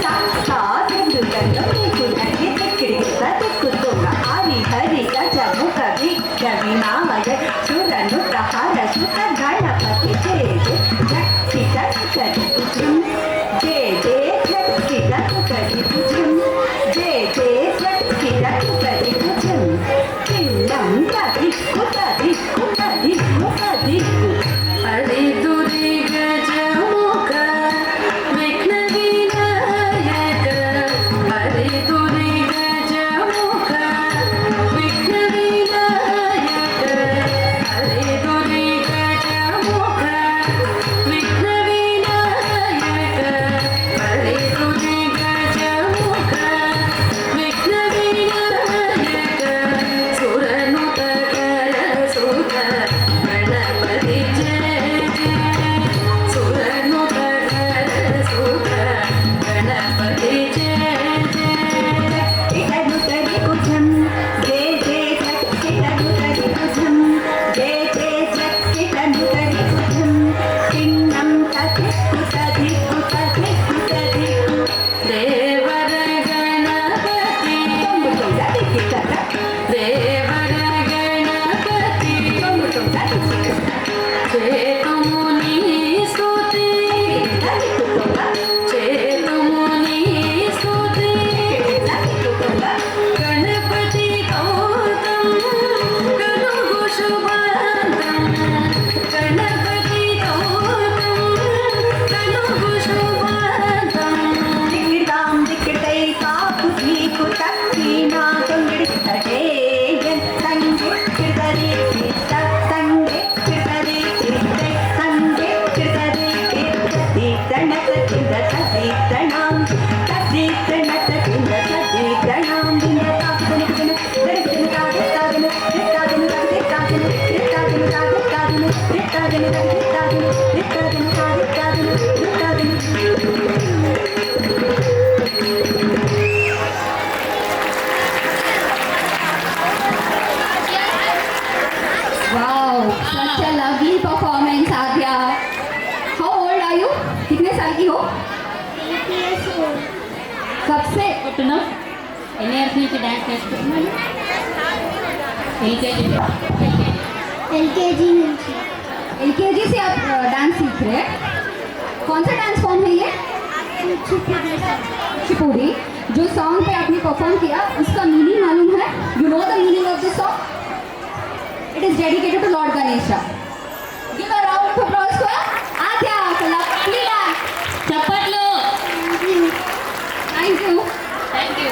सा सा दंडु दंडु नीकु नंगे तिक्किड़िगित्त तिक्कुतुंग आरि हरि गज मुख विघ्नविनायक सुरनु प्रहार सुत गणपति जय जय झट झट जय जय झट झट जय जय झट झट किल्लं तदिक्कु तदिक्कु तदिक्कु तदिक्कु हरि दुरि गजमुख विघ्न विनायक हरि दुरि गजमुख विघ्न विनायक हरि दुरि गजमुख विघ्न विनायक हरि दुरि गजमुख विघ्न विनायक सुरनुत करसुत गणपति जय सुरनुत करसुत गणपति जय इदनु तदिकुझं जय जय झट इदनु तदिकुझं जय जय झट इदनु तदिकुझं किन्नं तदिक्कु तदिक्कु तदिक्कु तदिक्कु देवर गणपति देवर गणपति चेतु मुनि स्तुति चेतु मुनि स्तुति गणपति गौतम गणगु शुभांतम गणपति गौतम गणगु शुभांतम दिक्किटां दिक्किटै कापु धीकु तक्कीना तंगिडितडेयन तंगे किर्तरि किर्त तंगे किर्तरि किर्तै तंगे किर्तरि किर्तति तणत किंदतति तणां तति तणत किंदतति तणां दिनतागन गन गन तागन तागन तागन तागन तागन तागन तागन तागन तागन Wow, such a lovely performance, Adya. How old are you? कितने साल की हो? 8 years old. कब से? కొట్టున్నావు ఎన్ని ఇయర్స్ నుంచి డ్యాన్స్ నేర్చుకుంటున్నాను ఎల్కేజీ LKG నుంచి LKG से आप डांस सीख रहे हैं? कौन सा डांस फॉर्म है ये? कुचिपुड़ी. जो सॉन्ग पे आपने परफॉर्म किया उसका मीनिंग मालूम है? You know the meaning of the song? It is dedicated to lord Ganesha. Give a round of applause for Aadya for lovely dance. చప్పట్లు Thank you. Thank you. Thank you